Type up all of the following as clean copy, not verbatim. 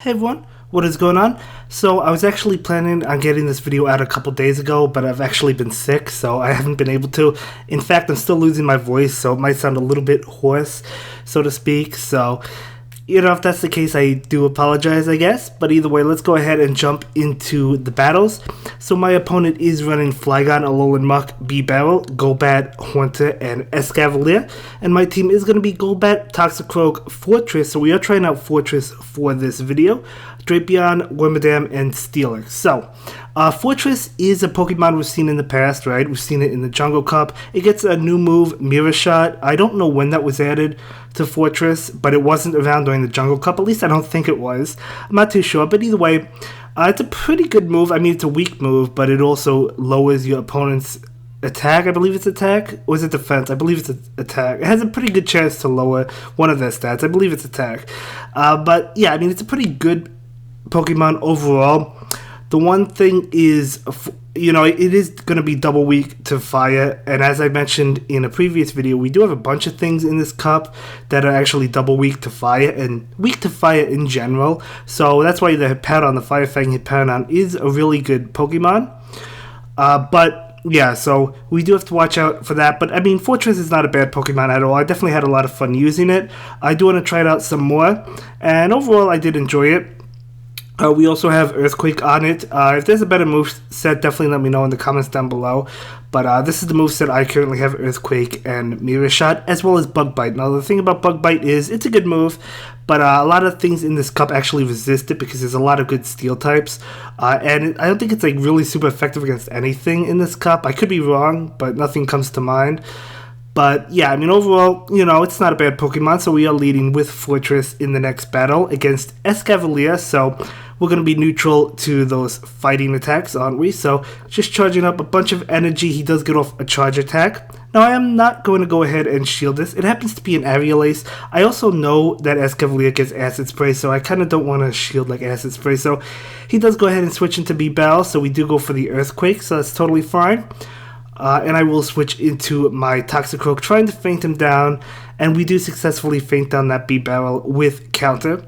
Hey everyone, what is going on? So I was actually planning on getting this video out a couple days ago, but I've actually been sick, so I haven't been able to. In fact, I'm still losing my voice, so it might sound a little bit hoarse, so to speak. So, if that's the case, I do apologize, I guess. But either way, let's go ahead and jump into the battles. So my opponent is running Flygon, Alolan Muck, B-Barrel, Golbat, Haunter, and Escavalier. And my team is going to be Golbat, Toxicroak, Forretress. So we are trying out Forretress for this video. Drapion, Wormadam, and Steelix. So, Forretress is a Pokemon we've seen in the past, right? We've seen it in the Jungle Cup. It gets a new move, Mirror Shot. I don't know when that was added to Forretress, but it wasn't around during the Jungle Cup. At least I don't think it was. I'm not too sure, but either way, it's a pretty good move. I mean, it's a weak move, but it also lowers your opponent's attack. I believe it's attack, or is it defense? I believe it's attack. It has a pretty good chance to lower one of their stats. I believe it's attack. But yeah, I mean, it's a pretty good Pokemon overall. The one thing is, it is going to be double weak to fire, and as I mentioned in a previous video, we do have a bunch of things in this cup that are actually double weak to fire, and weak to fire in general, so that's why the Patron, the Fire Fang Hippowdon, is a really good Pokemon. But yeah, so we do have to watch out for that. But I mean, Forretress is not a bad Pokemon at all. I definitely had a lot of fun using it. I do want to try it out some more, and overall I did enjoy it. We also have Earthquake on it. If there's a better move set, definitely let me know in the comments down below. But this is the move set I currently have: Earthquake and Mirror Shot, as well as Bug Bite. Now the thing about Bug Bite is it's a good move, but a lot of things in this cup actually resist it because there's a lot of good steel types. And I don't think it's like really super effective against anything in this cup. I could be wrong, but nothing comes to mind. But yeah, I mean, overall, it's not a bad Pokemon, so we are leading with Forretress in the next battle against Escavalier, so we're going to be neutral to those fighting attacks, aren't we? So just charging up a bunch of energy. He does get off a charge attack. Now, I am not going to go ahead and shield this. It happens to be an Aerial Ace. I also know that Escavalier gets Acid Spray, so I kind of don't want to shield like Acid Spray. So he does go ahead and switch into B-Barrel, so we do go for the Earthquake, so that's totally fine. And I will switch into my Toxicroak, trying to feint him down, and we do successfully feint down that B-Barrel with counter.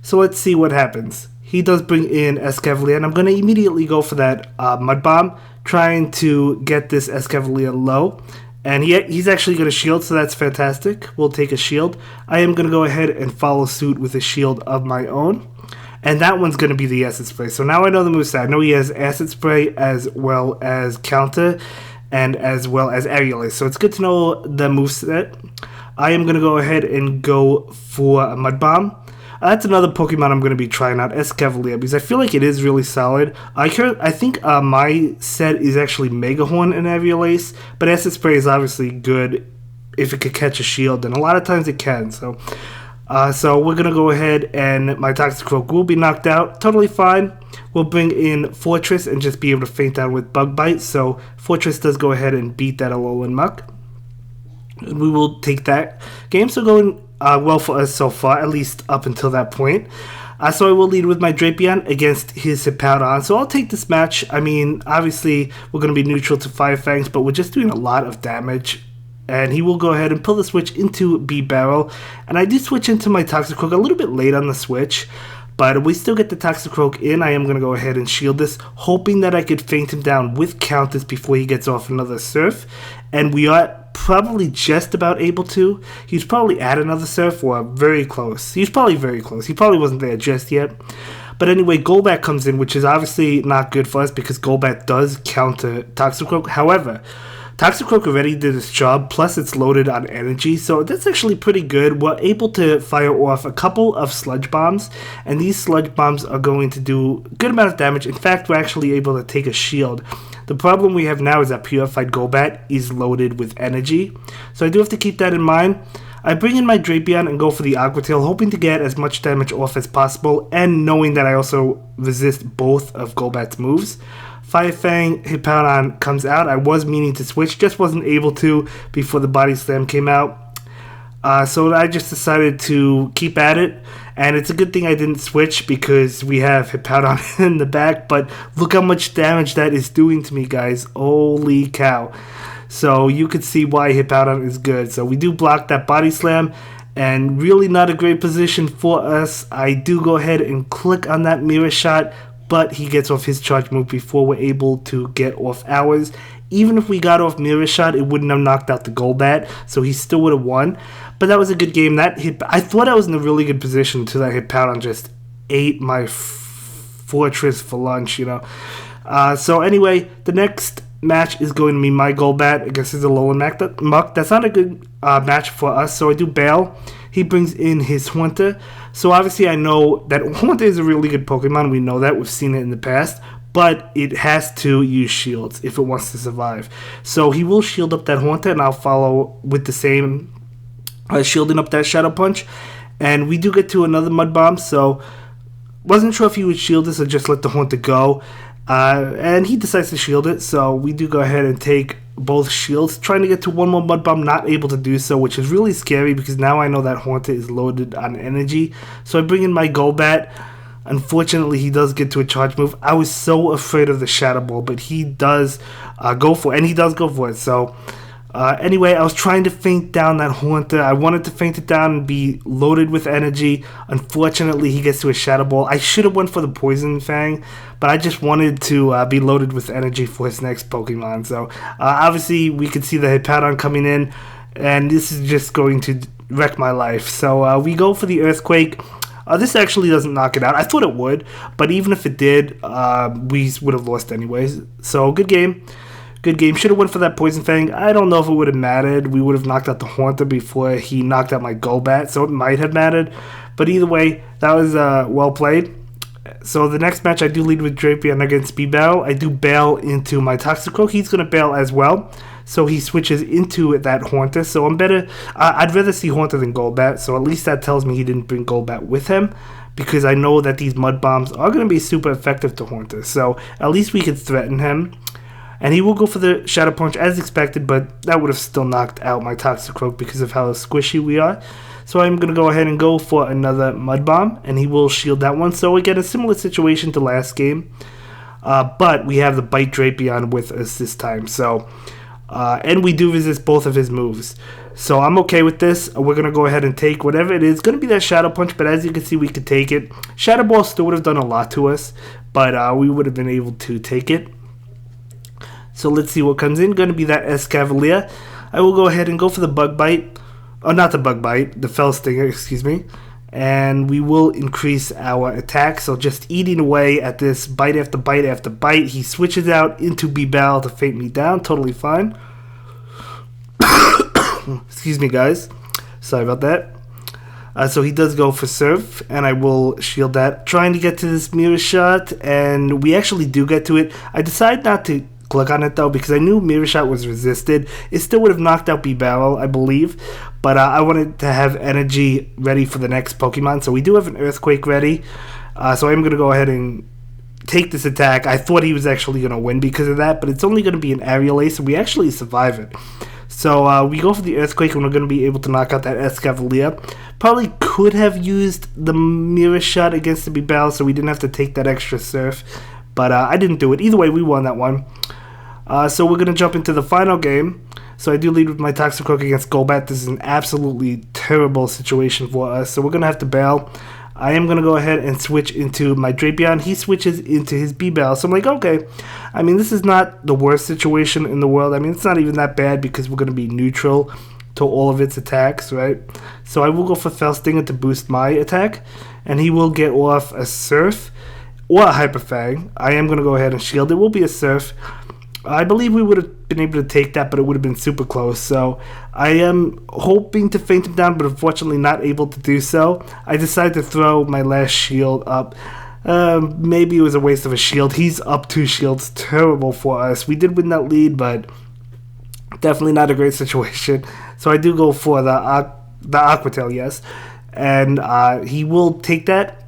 So let's see what happens. He does bring in Escavalier, and I'm going to immediately go for that Mud Bomb, trying to get this Escavalier low. And he's actually going to shield, so that's fantastic. We'll take a shield. I am going to go ahead and follow suit with a shield of my own. And that one's going to be the Acid Spray. So now I know the moveset. I know he has Acid Spray as well as counter, and as well as Aerial Ace. So it's good to know the moveset. I am going to go ahead and go for a Mud Bomb. That's another Pokemon I'm going to be trying out, Escavalier, because I feel like it is really solid. I think my set is actually Mega Horn and Aerial Ace, but Acid Spray is obviously good if it could catch a shield, and a lot of times it can. So we're going to go ahead, and my Toxicroak will be knocked out. Totally fine. We'll bring in Forretress and just be able to feint down with Bug Bite. So Forretress does go ahead and beat that Alolan Muck. And we will take that game. So going well for us so far, at least up until that point. So I will lead with my Drapion against his Hippowdon. So I'll take this match. I mean, obviously, we're going to be neutral to Fire Fangs, but we're just doing a lot of damage. And he will go ahead and pull the switch into B-Barrel. And I do switch into my Toxicroak a little bit late on the switch. But we still get the Toxicroak in. I am going to go ahead and shield this, hoping that I could feint him down with counters before he gets off another Surf. And we are probably just about able to. He's probably at another Surf, or very close. He's probably very close. He probably wasn't there just yet. But anyway, Golbat comes in, which is obviously not good for us because Golbat does counter Toxicroak. However, Toxicroak already did its job, plus it's loaded on energy, so that's actually pretty good. We're able to fire off a couple of Sludge Bombs, and these Sludge Bombs are going to do a good amount of damage. In fact, we're actually able to take a shield. The problem we have now is that Purified Golbat is loaded with energy, so I do have to keep that in mind. I bring in my Drapion and go for the Aqua Tail, hoping to get as much damage off as possible, and knowing that I also resist both of Golbat's moves. Fire Fang Hippowdon comes out. I was meaning to switch, just wasn't able to before the Body Slam came out. So I just decided to keep at it, and it's a good thing I didn't switch because we have Hippowdon in the back, but look how much damage that is doing to me, guys. Holy cow. So you could see why Hippowdon is good. So we do block that Body Slam, and really not a great position for us. I do go ahead and click on that mirror shot, but he gets off his charge move before we're able to get off ours. Even if we got off mirror shot, it wouldn't have knocked out the Golbat, so he still would have won. But that was a good game. That hit, I thought I was in a really good position until that hit Patron just ate my Forretress for lunch, you know. So anyway, the next match is going to be my Golbat against his Alolan Muck. That's not a good match for us, so I do bail. He brings in his Haunter. So obviously I know that Haunter is a really good Pokemon. We know that. We've seen it in the past. But it has to use shields if it wants to survive. So he will shield up that Haunter, and I'll follow with the same shielding up that Shadow Punch. And we do get to another Mud Bomb, so wasn't sure if he would shield this or just let the Haunter go. And he decides to shield it, so we do go ahead and take both shields. Trying to get to one more Mud Bomb, not able to do so, which is really scary because now I know that Haunter is loaded on energy. So I bring in my Golbat. Unfortunately, he does get to a charge move. I was so afraid of the Shadow Ball, but he does go for it, and he does go for it. So anyway, I was trying to feint down that Haunter. I wanted to feint it down and be loaded with energy. Unfortunately, he gets to a Shadow Ball. I should have went for the Poison Fang, but I just wanted to be loaded with energy for his next Pokemon. So obviously, we could see the Patron coming in, and this is just going to wreck my life. So we go for the Earthquake. This actually doesn't knock it out. I thought it would, but even if it did, we would have lost anyways. So good game. Good game. Should have went for that Poison Fang. I don't know if it would have mattered. We would have knocked out the Haunter before he knocked out my Golbat, so it might have mattered. But either way, that was well played. So the next match, I do lead with Drapion against B-Battle. I do bail into my Toxicroak. He's going to bail as well. So he switches into that Haunter. So I'm better. I'd rather see Haunter than Golbat. So at least that tells me he didn't bring Golbat with him, because I know that these Mud Bombs are going to be super effective to Haunter. So at least we could threaten him. And he will go for the Shadow Punch as expected, but that would have still knocked out my Toxicroak because of how squishy we are. So I'm going to go ahead and go for another Mud Bomb, and he will shield that one. So again, a similar situation to last game. But we have the Bite Drapion with us this time. So... and we do resist both of his moves. So I'm okay with this. We're going to go ahead and take whatever it is. It's going to be that Shadow Punch, but as you can see, we could take it. Shadow Ball still would have done a lot to us, but we would have been able to take it. So let's see what comes in. Going to be that Escavalier. I will go ahead and go for the Bug Bite. Oh, not the Bug Bite. The Fell Stinger, excuse me. And we will increase our attack. So just eating away at this bite after bite after bite. He switches out into B-Battle to feint me down. Totally fine. Excuse me, guys. Sorry about that. So he does go for Surf, and I will shield that. Trying to get to this Mirror Shot, and we actually do get to it. I decide not to click on it, though, because I knew Mirror Shot was resisted. It still would have knocked out B-Battle, I believe. But I wanted to have energy ready for the next Pokemon. So we do have an Earthquake ready. So I'm going to go ahead and take this attack. I thought he was actually going to win because of that. But it's only going to be an Aerial Ace. And we actually survive it. So we go for the Earthquake. And we're going to be able to knock out that Escavalier. Probably could have used the Mirror Shot against the B-Battle. So we didn't have to take that extra Surf. But I didn't do it. Either way, we won that one. So we're going to jump into the final game. So I do lead with my Toxicroak against Golbat. This is an absolutely terrible situation for us. So we're going to have to bail. I am going to go ahead and switch into my Drapion. He switches into his B-Battle. So I'm like, okay. I mean, this is not the worst situation in the world. I mean, it's not even that bad because we're going to be neutral to all of its attacks, right? So I will go for Fell Stinger to boost my attack. And he will get off a Surf or a Hyper Fang. I am going to go ahead and shield. It will be a Surf. I believe we would have been able to take that, but it would have been super close. So I am hoping to feint him down, but unfortunately not able to do so. I decided to throw my last shield up. Maybe it was a waste of a shield. He's up 2 shields. Terrible for us. We did win that lead, but definitely not a great situation. So I do go for the Aqua Tail, yes. And he will take that.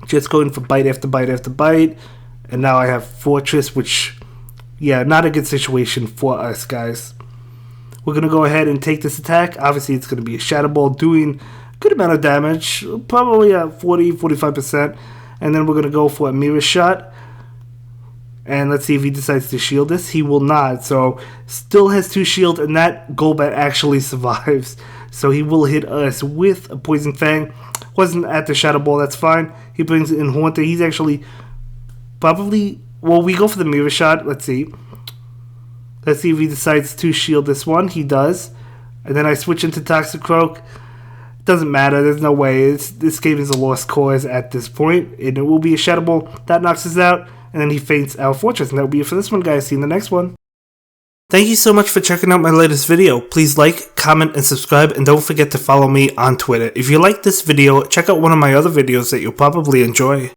Just going for bite after bite after bite. And now I have Forretress, which, yeah, not a good situation for us, guys. We're going to go ahead and take this attack. Obviously, it's going to be a Shadow Ball doing a good amount of damage, probably at 40-45%. And then we're going to go for a Mirror Shot. And let's see if he decides to shield this. He will not. So, still has 2 shield, and that Golbat actually survives. so he will hit us with a Poison Fang. Wasn't at the Shadow Ball, that's fine. He brings in Haunter. He's actually probably... Well, we go for the Mirror Shot. Let's see. Let's see if he decides to shield this one. He does. And then I switch into Toxicroak. Doesn't matter. There's no way. This game is a lost cause at this point. And it will be a Shadow Ball. That knocks us out. And then he faints our Forretress. And that will be it for this one, guys. See you in the next one. Thank you so much for checking out my latest video. Please like, comment, and subscribe. And don't forget to follow me on Twitter. If you like this video, check out one of my other videos that you'll probably enjoy.